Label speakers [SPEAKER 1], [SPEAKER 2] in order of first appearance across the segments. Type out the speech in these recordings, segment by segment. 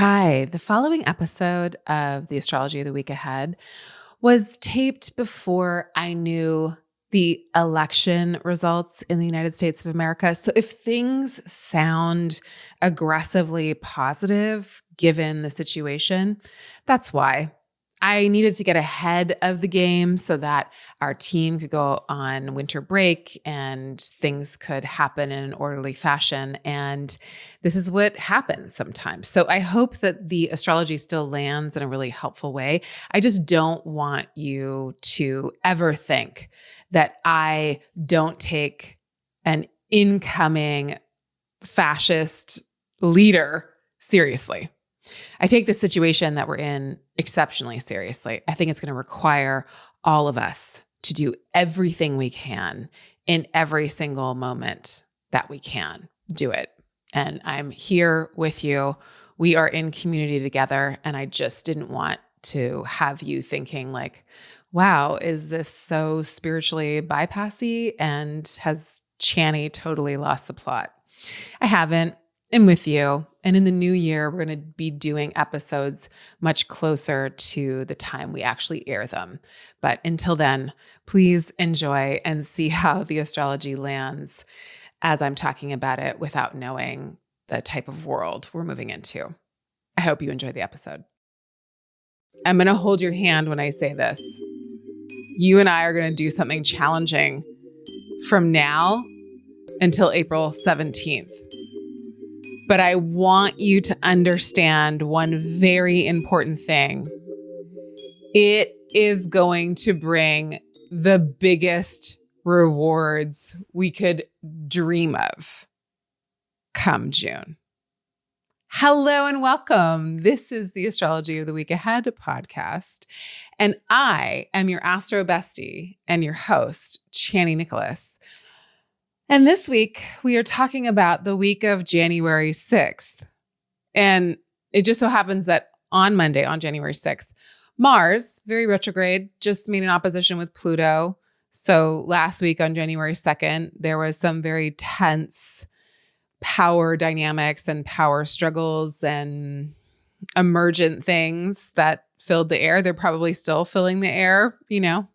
[SPEAKER 1] Hi, the following episode of the Astrology of the Week Ahead was taped before I knew the election results in the United States of America. So if things sound aggressively positive given the situation, that's why. I needed to get ahead of the game so that our team could go on winter break and things could happen in an orderly fashion. And this is what happens sometimes. So I hope that the astrology still lands in a really helpful way. I just don't want you to ever think that I don't take an incoming fascist leader seriously. I take the situation that we're in exceptionally seriously. I think it's going to require all of us to do everything we can in every single moment that we can do it. And I'm here with you. We are in community together. And I just didn't want to have you thinking like, wow, is this so spiritually bypassy? And has Chani totally lost the plot? I haven't. I'm with you. And in the new year, we're going to be doing episodes much closer to the time we actually air them. But until then, please enjoy and see how the astrology lands as I'm talking about it without knowing the type of world we're moving into. I hope you enjoy the episode. I'm going to hold your hand when I say this. You and I are going to do something challenging from now until April 17th. But I want you to understand one very important thing. It is going to bring the biggest rewards we could dream of come June. Hello and welcome. This is the Astrology of the Week Ahead podcast. And I am your astro bestie and your host, Chani Nicholas. And this week, we are talking about the week of January 6th. And it just so happens that on Monday, on January 6th, Mars, very retrograde, just made an opposition with Pluto. So last week on January 2nd, there was some very tense power dynamics and power struggles and emergent things that filled the air. They're probably still filling the air. You know,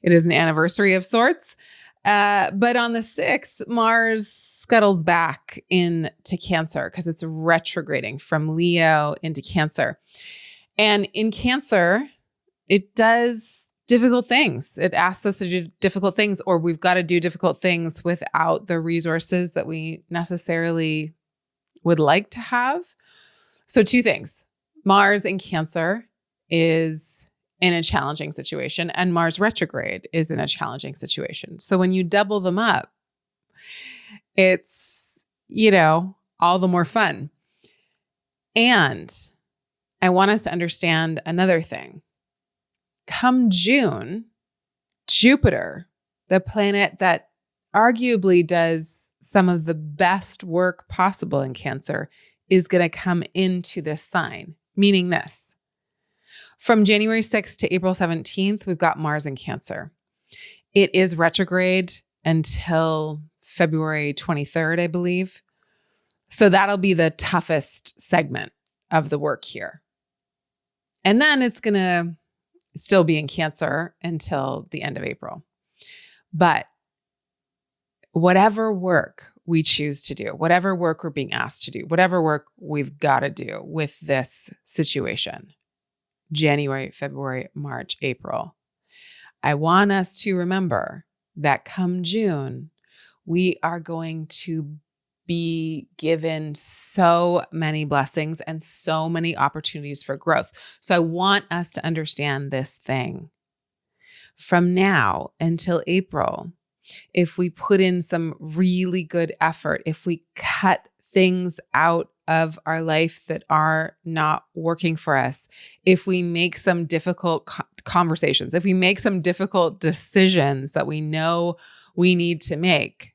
[SPEAKER 1] it is an anniversary of sorts. But on the 6th, Mars scuttles back into Cancer because it's retrograding from Leo into Cancer. And in Cancer, it does difficult things. It asks us to do difficult things, or we've got to do difficult things without the resources that we necessarily would like to have. So two things. Mars in Cancer is in a challenging situation, and Mars retrograde is in a challenging situation. So when you double them up, it's, all the more fun. And I want us to understand another thing. Come June, Jupiter, the planet that arguably does some of the best work possible in Cancer, is going to come into this sign, meaning this. From January 6th to April 17th, we've got Mars in Cancer. It is retrograde until February 23rd, I believe. So that'll be the toughest segment of the work here. And then it's going to still be in Cancer until the end of April. But whatever work we choose to do, whatever work we're being asked to do, whatever work we've got to do with this situation, January, February, March, April, I want us to remember that come June, we are going to be given so many blessings and so many opportunities for growth. So I want us to understand this thing. From now until April, if we put in some really good effort, if we cut things out of our life that are not working for us, if we make some difficult conversations, if we make some difficult decisions that we know we need to make,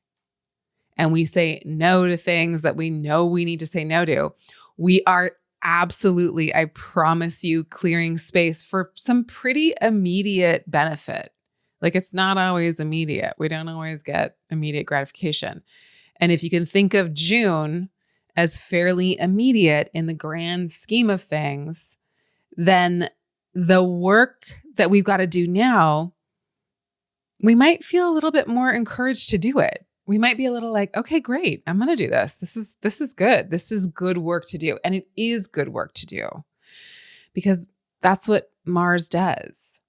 [SPEAKER 1] and we say no to things that we know we need to say no to, we are absolutely, I promise you, clearing space for some pretty immediate benefit. Like, it's not always immediate. We don't always get immediate gratification. And if you can think of June as fairly immediate in the grand scheme of things, then the work that we've got to do now, we might feel a little bit more encouraged to do it. We might be a little like, okay, great. I'm going to do this. This is good. This is good work to do. And it is good work to do because that's what Mars does.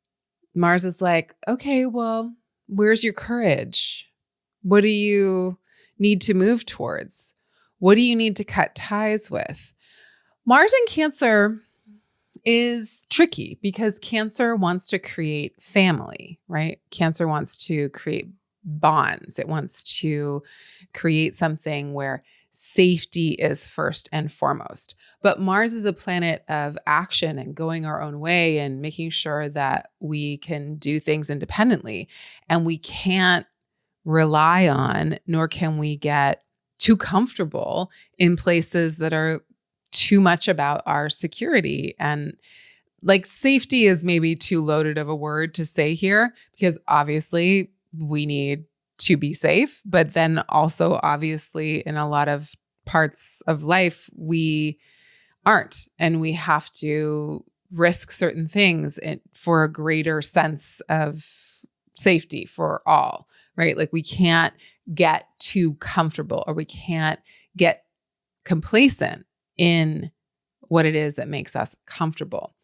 [SPEAKER 1] Mars is like, okay, well, where's your courage? What do you need to move towards? What do you need to cut ties with? Mars in Cancer is tricky because Cancer wants to create family, right? Cancer wants to create bonds. It wants to create something where safety is first and foremost. But Mars is a planet of action and going our own way and making sure that we can do things independently. And we can't rely on, nor can we get too comfortable in places that are too much about our security. And like safety is maybe too loaded of a word to say here, because obviously we need to be safe, but then also obviously in a lot of parts of life, we aren't, and we have to risk certain things for a greater sense of safety for all, right? Like we can't get too comfortable or we can't get complacent in what it is that makes us comfortable.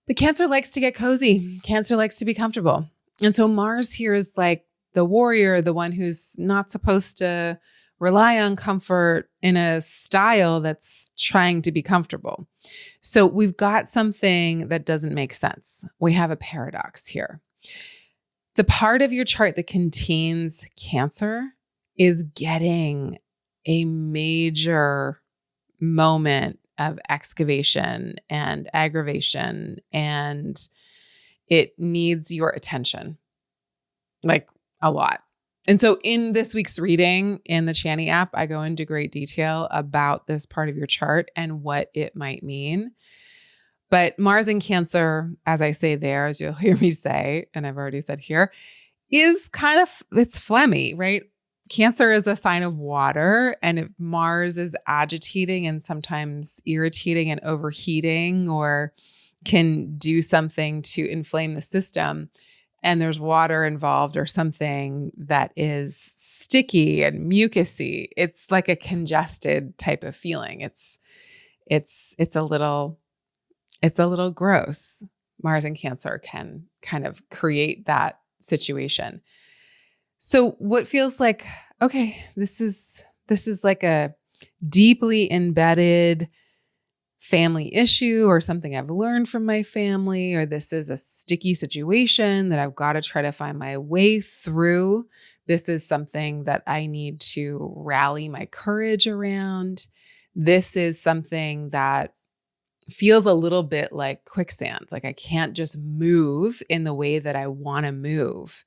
[SPEAKER 1] But Cancer likes to get cozy. Cancer likes to be comfortable. And so Mars here is like the warrior, the one who's not supposed to rely on comfort in a style that's trying to be comfortable. So we've got something that doesn't make sense. We have a paradox here. The part of your chart that contains Cancer is getting a major moment of excavation and aggravation, and it needs your attention, like a lot. And so in this week's reading in the Chani app, I go into great detail about this part of your chart and what it might mean. But Mars in Cancer, as I say there, as you'll hear me say, and I've already said here, is kind of, it's phlegmy, right? Cancer is a sign of water, and if Mars is agitating and sometimes irritating and overheating or can do something to inflame the system, and there's water involved or something that is sticky and mucusy, it's like a congested type of feeling. It's a little gross. Mars in Cancer can kind of create that situation. So what feels like, okay, this is like a deeply embedded family issue or something I've learned from my family, or this is a sticky situation that I've got to try to find my way through. This is something that I need to rally my courage around. This is something that feels a little bit like quicksand. Like I can't just move in the way that I want to move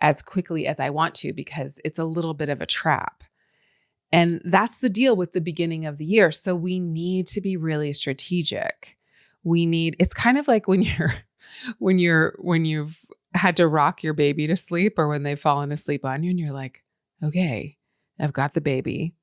[SPEAKER 1] as quickly as I want to because it's a little bit of a trap. And that's the deal with the beginning of the year. So we need to be really strategic. It's kind of like when you've had to rock your baby to sleep or when they've fallen asleep on you and you're like, okay, I've got the baby.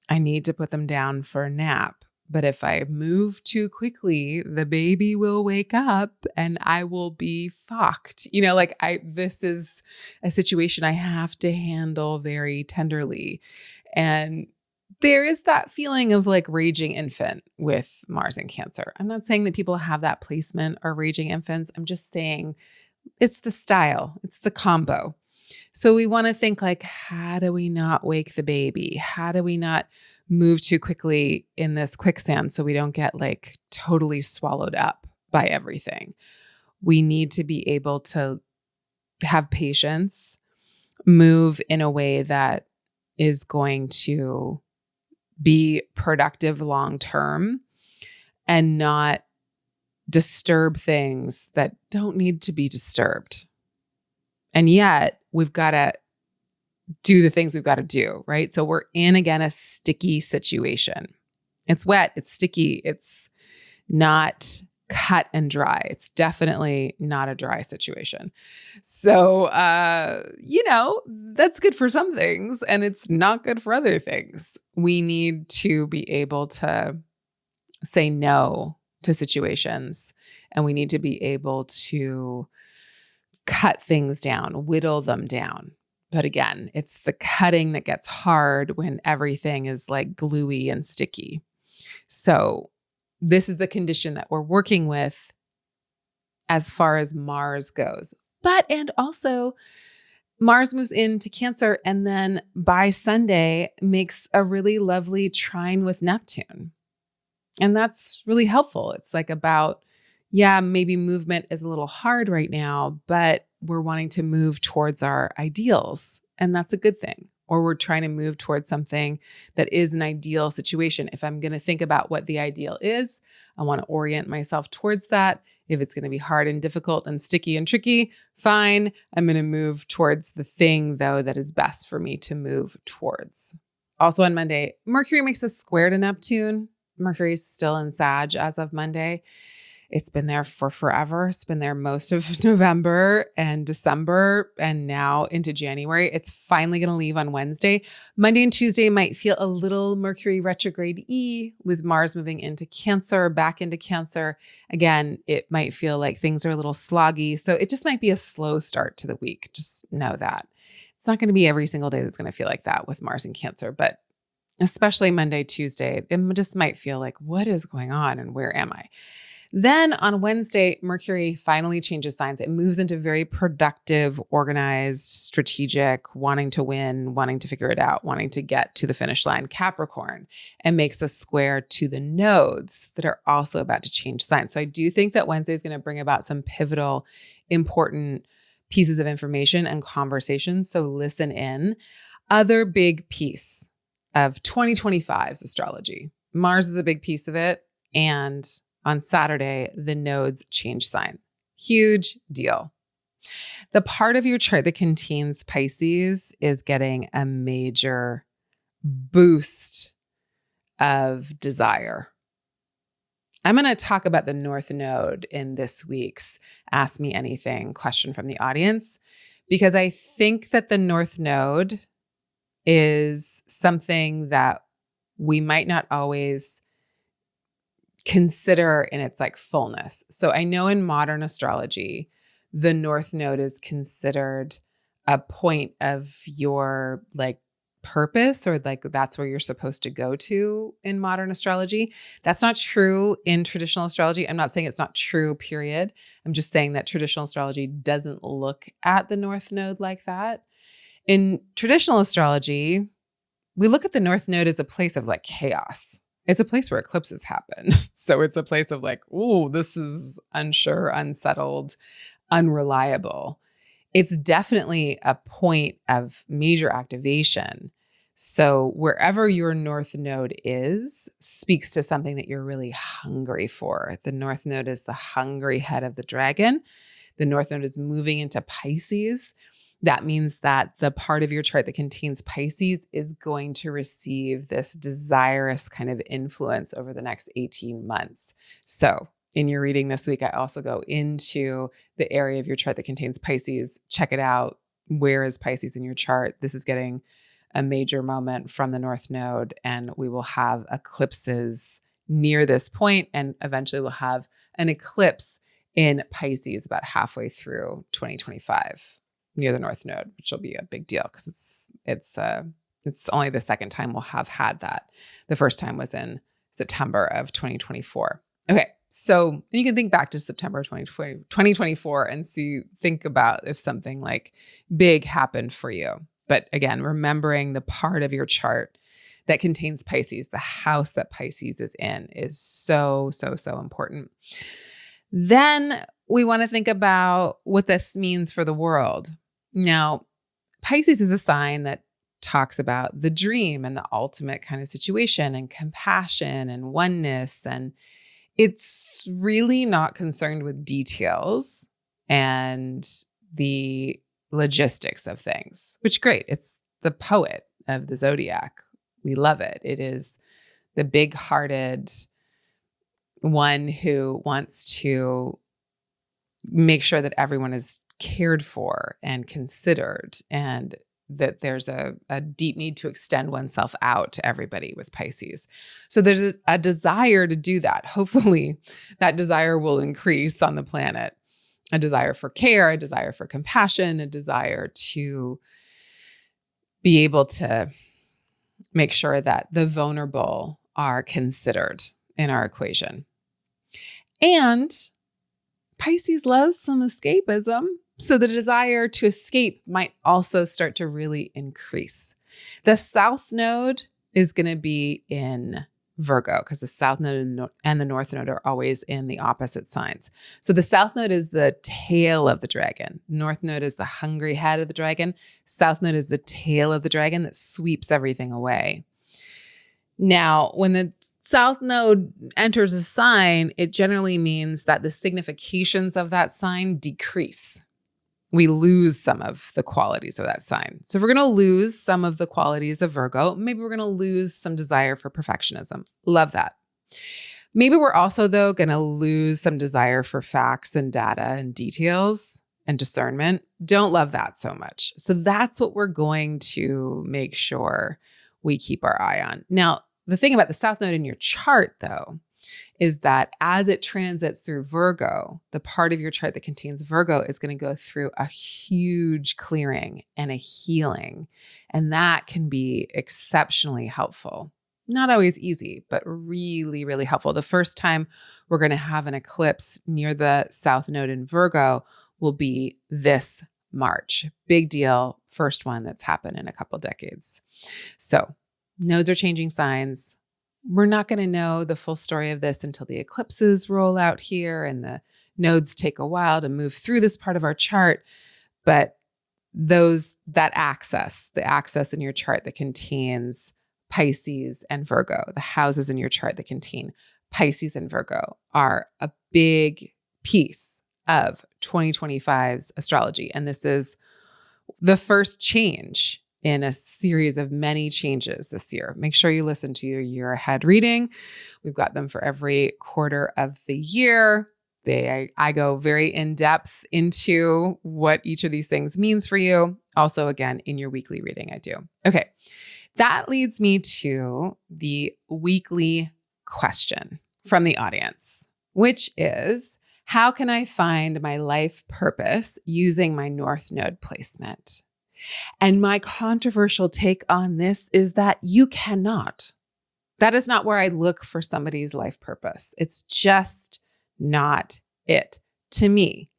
[SPEAKER 1] I need to put them down for a nap. But if I move too quickly, the baby will wake up and I will be fucked. This is a situation I have to handle very tenderly. And there is that feeling of like raging infant with Mars in Cancer. I'm not saying that people have that placement or raging infants. I'm just saying it's the style, it's the combo. So we want to think like, how do we not wake the baby? How do we not move too quickly in this quicksand so we don't get like totally swallowed up by everything? We need to be able to have patience, move in a way that is going to be productive long-term and not disturb things that don't need to be disturbed. And yet we've got to do the things we've got to do, right? So we're in, again, a sticky situation. It's wet, it's sticky, it's not cut and dry. It's definitely not a dry situation. So, that's good for some things and it's not good for other things. We need to be able to say no to situations, and we need to be able to cut things down, whittle them down. But again, it's the cutting that gets hard when everything is like gluey and sticky. So this is the condition that we're working with as far as Mars goes. And also Mars moves into Cancer and then by Sunday makes a really lovely trine with Neptune. And that's really helpful. It's like about, maybe movement is a little hard right now, but we're wanting to move towards our ideals. And that's a good thing. Or we're trying to move towards something that is an ideal situation. If I'm going to think about what the ideal is, I want to orient myself towards that. If it's going to be hard and difficult and sticky and tricky, fine. I'm going to move towards the thing, though, that is best for me to move towards. Also on Monday, Mercury makes a square to Neptune. Mercury's still in Sag as of Monday. It's been there for forever. It's been there most of November and December and now into January. It's finally going to leave on Wednesday. Monday and Tuesday might feel a little Mercury retrograde-y with Mars moving into Cancer, back into Cancer. Again, it might feel like things are a little sloggy. So it just might be a slow start to the week. Just know that. It's not going to be every single day that's going to feel like that with Mars and Cancer, but especially Monday, Tuesday, it just might feel like, what is going on and where am I? Then on Wednesday, Mercury finally changes signs. It moves into very productive, organized, strategic, wanting to win, wanting to figure it out, wanting to get to the finish line, Capricorn, and makes a square to the nodes that are also about to change signs. So I do think that Wednesday is going to bring about some pivotal, important pieces of information and conversations. So listen in. Other big piece of 2025's astrology. Mars is a big piece of it. And on Saturday, the nodes change sign. Huge deal. The part of your chart that contains Pisces is getting a major boost of desire. I'm going to talk about the North Node in this week's Ask Me Anything question from the audience, because I think that the North Node is something that we might not always consider in its like fullness. So I know in modern astrology, the North Node is considered a point of your like purpose, or like that's where you're supposed to go to in modern astrology. That's not true in traditional astrology. I'm not saying it's not true, period. I'm just saying that traditional astrology doesn't look at the North Node like that. In traditional astrology, we look at the North Node as a place of like chaos. It's a place where eclipses happen. So it's a place of like, oh, this is unsure, unsettled, unreliable. It's definitely a point of major activation. So wherever your North Node is, speaks to something that you're really hungry for. The North Node is the hungry head of the dragon. The North Node is moving into Pisces. That means that the part of your chart that contains Pisces is going to receive this desirous kind of influence over the next 18 months. So in your reading this week, I also go into the area of your chart that contains Pisces. Check it out. Where is Pisces in your chart? This is getting a major moment from the North Node, and we will have eclipses near this point, and eventually we'll have an eclipse in Pisces about halfway through 2025. Near the North Node, which will be a big deal because it's only the second time we'll have had that. The first time was in September of 2024. Okay, so you can think back to September 2024 and think about if something like big happened for you. But again, remembering the part of your chart that contains Pisces, the house that Pisces is in, is so, so, so important. Then we want to think about what this means for the world. Now, Pisces is a sign that talks about the dream and the ultimate kind of situation and compassion and oneness. And it's really not concerned with details and the logistics of things, which great. It's the poet of the zodiac. We love it. It is the big-hearted, one who wants to make sure that everyone is cared for and considered, and that there's a deep need to extend oneself out to everybody with Pisces. So there's a desire to do that. Hopefully that desire will increase on the planet. A desire for care, a desire for compassion, a desire to be able to make sure that the vulnerable are considered in our equation. And Pisces loves some escapism. So the desire to escape might also start to really increase. The South Node is going to be in Virgo, because the South Node and the North Node are always in the opposite signs. So the South Node is the tail of the dragon. North Node is the hungry head of the dragon. South Node is the tail of the dragon that sweeps everything away. Now, when the South Node enters a sign, it generally means that the significations of that sign decrease. We lose some of the qualities of that sign. So if we're going to lose some of the qualities of Virgo, maybe we're going to lose some desire for perfectionism. Love that. Maybe we're also, though, going to lose some desire for facts and data and details and discernment. Don't love that so much. So that's what we're going to make sure we keep our eye on. Now, the thing about the South Node in your chart, though, is that as it transits through Virgo, the part of your chart that contains Virgo is going to go through a huge clearing and a healing. And that can be exceptionally helpful. Not always easy, but really, really helpful. The first time we're going to have an eclipse near the South Node in Virgo will be this March. Big deal. First one that's happened in a couple decades. So nodes are changing signs. We're not going to know the full story of this until the eclipses roll out here, and the nodes take a while to move through this part of our chart. But the access in your chart that contains Pisces and Virgo, the houses in your chart that contain Pisces and Virgo, are a big piece of 2025's astrology. And this is the first change in a series of many changes this year. Make sure you listen to your year ahead reading. We've got them for every quarter of the year. I go very in depth into what each of these things means for you. Also, again, in your weekly reading, I do. Okay, that leads me to the weekly question from the audience, which is, how can I find my life purpose using my North Node placement? And my controversial take on this is that you cannot. That is not where I look for somebody's life purpose. It's just not it. To me,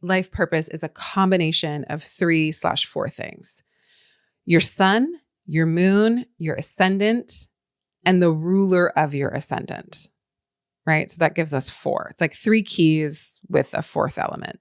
[SPEAKER 1] life purpose is a combination of 3/4 things: your sun, your moon, your ascendant, and the ruler of your ascendant, right? So that gives us 4. It's like 3 keys with a 4th element.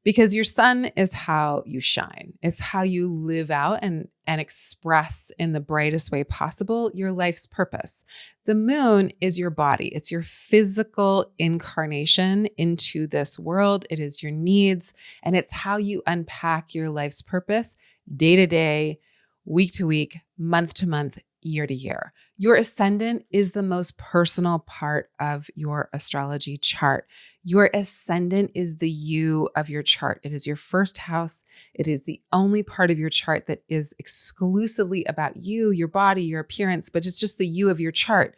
[SPEAKER 1] Because your sun is how you shine. It's how you live out and express in the brightest way possible your life's purpose. The moon is your body. It's your physical incarnation into this world. It is your needs, and it's how you unpack your life's purpose day to day, week to week, month to month, year to year. Your ascendant is the most personal part of your astrology chart. Your ascendant is the you of your chart. It is your first house. It is the only part of your chart that is exclusively about you, your body, your appearance, but it's just the you of your chart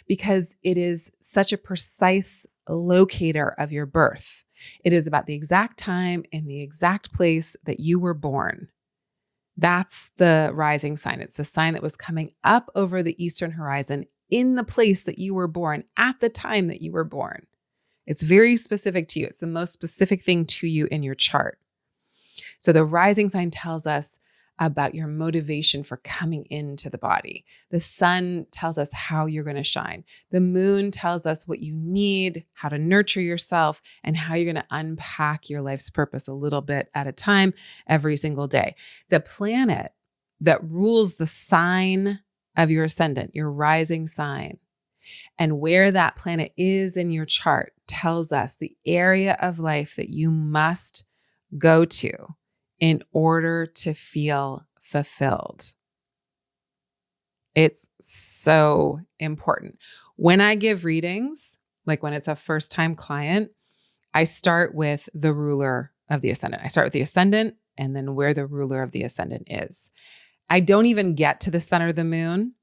[SPEAKER 1] because it is such a precise locator of your birth. It is about the exact time and the exact place that you were born. That's the rising sign. It's the sign that was coming up over the eastern horizon in the place that you were born at the time that you were born. It's very specific to you. It's the most specific thing to you in your chart. So the rising sign tells us about your motivation for coming into the body. The sun tells us how you're going to shine. The moon tells us what you need, how to nurture yourself, and how you're going to unpack your life's purpose a little bit at a time every single day. The planet that rules the sign of your ascendant, your rising sign, and where that planet is in your chart tells us the area of life that you must go to in order to feel fulfilled. It's so important. When I give readings, like when it's a first-time client, I start with the ruler of the ascendant. I start with the ascendant and then where the ruler of the ascendant is. I don't even get to the sun or the moon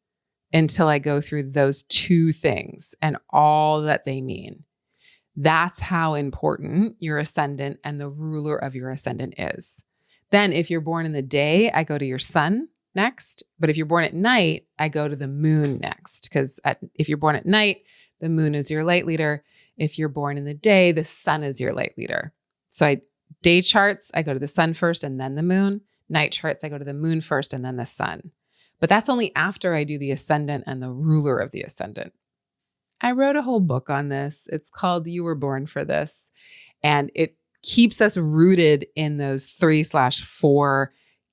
[SPEAKER 1] until I go through those two things and all that they mean. That's how important your ascendant and the ruler of your ascendant is. Then if you're born in the day, I go to your sun next. But if you're born at night, I go to the moon next. Because if you're born at night, the moon is your light leader. If you're born in the day, the sun is your light leader. So day charts, I go to the sun first and then the moon. Night charts, I go to the moon first and then the sun. But that's only after I do the ascendant and the ruler of the ascendant. I wrote a whole book on this. It's called You Were Born for This. And it keeps us rooted in those 3/4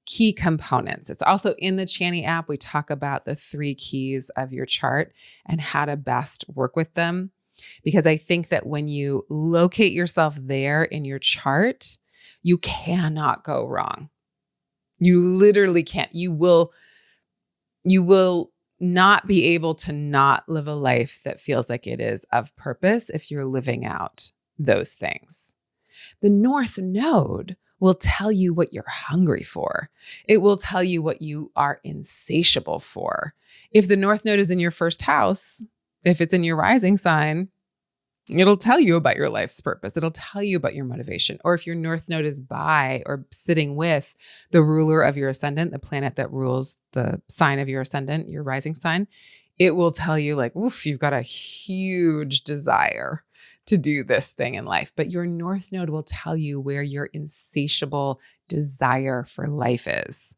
[SPEAKER 1] key components. It's also in the Chani app. We talk about the 3 keys of your chart and how to best work with them. Because I think that when you locate yourself there in your chart, you cannot go wrong. You literally can't. You will not be able to not live a life that feels like it is of purpose if you're living out those things. The North Node will tell you what you're hungry for. It will tell you what you are insatiable for. If the North Node is in your first house, if it's in your rising sign, it'll tell you about your life's purpose. It'll tell you about your motivation. Or if your North Node is by or sitting with the ruler of your ascendant, the planet that rules the sign of your ascendant, your rising sign, it will tell you like, oof, you've got a huge desire to do this thing in life. But your North Node will tell you where your insatiable desire for life is.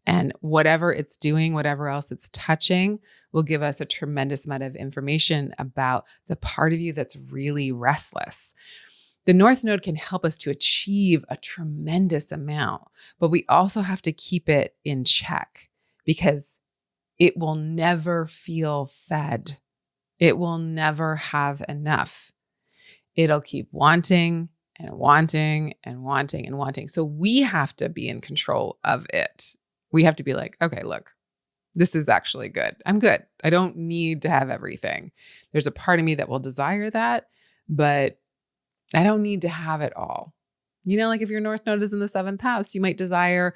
[SPEAKER 1] And whatever it's doing, whatever else it's touching, will give us a tremendous amount of information about the part of you that's really restless. The North Node can help us to achieve a tremendous amount, but we also have to keep it in check because it will never feel fed. It will never have enough. It'll keep wanting and wanting and wanting and wanting. So we have to be in control of it. We have to be like, okay, look, this is actually good. I'm good. I don't need to have everything. There's a part of me that will desire that, but I don't need to have it all. You know, like if your North Node is in the 7th house, you might desire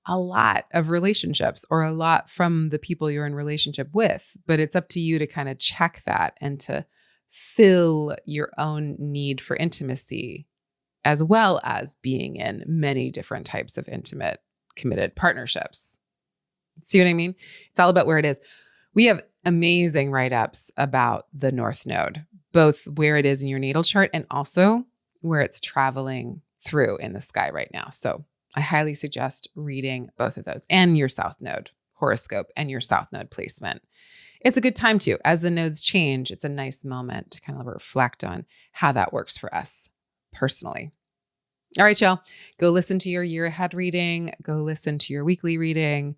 [SPEAKER 1] a lot of relationships or a lot from the people you're in relationship with, but it's up to you to kind of check that and to fill your own need for intimacy, as well as being in many different types of intimate committed partnerships. See what I mean? It's all about where it is. We have amazing write-ups about the North Node, both where it is in your natal chart and also where it's traveling through in the sky right now. So I highly suggest reading both of those and your South Node horoscope and your South Node placement. It's a good time to, as the nodes change, it's a nice moment to kind of reflect on how that works for us personally. All right, y'all, go listen to your year ahead reading, go listen to your weekly reading,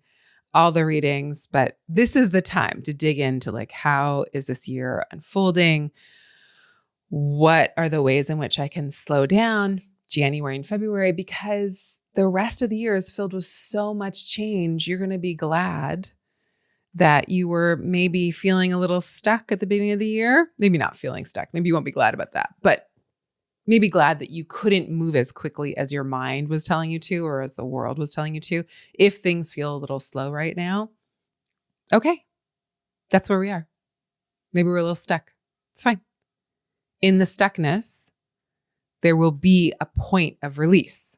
[SPEAKER 1] all the readings, but this is the time to dig into like, how is this year unfolding? What are the ways in which I can slow down January and February? Because the rest of the year is filled with so much change. You're going to be glad that you were maybe feeling a little stuck at the beginning of the year. Maybe not feeling stuck. Maybe you won't be glad about that, but maybe glad that you couldn't move as quickly as your mind was telling you to, or as the world was telling you to. If things feel a little slow right now, okay, that's where we are. Maybe we're a little stuck. It's fine. In the stuckness, there will be a point of release.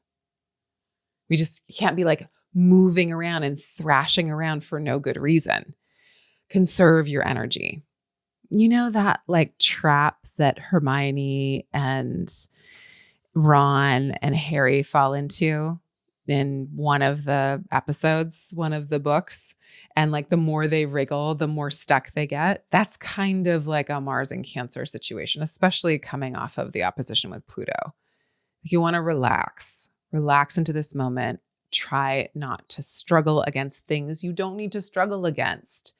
[SPEAKER 1] We just can't be like moving around and thrashing around for no good reason. Conserve your energy. You know that like trap that Hermione and Ron and Harry fall into in one of the episodes, one of the books, and like the more they wriggle, the more stuck they get. That's kind of like a Mars and Cancer situation, especially coming off of the opposition with Pluto. You want to relax into this moment. Try not to struggle against things you don't need to struggle against.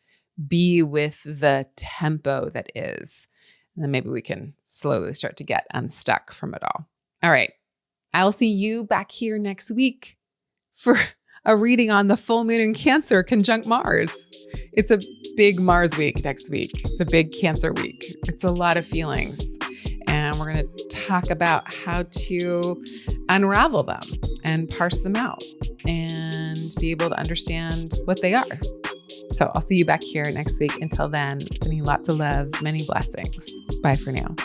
[SPEAKER 1] Be with the tempo that is. And then maybe we can slowly start to get unstuck from it all. All right. I'll see you back here next week for a reading on the full moon in Cancer conjunct Mars. It's a big Mars week next week. It's a big Cancer week. It's a lot of feelings. And we're going to talk about how to unravel them and parse them out and be able to understand what they are. So I'll see you back here next week. Until then, sending you lots of love, many blessings. Bye for now.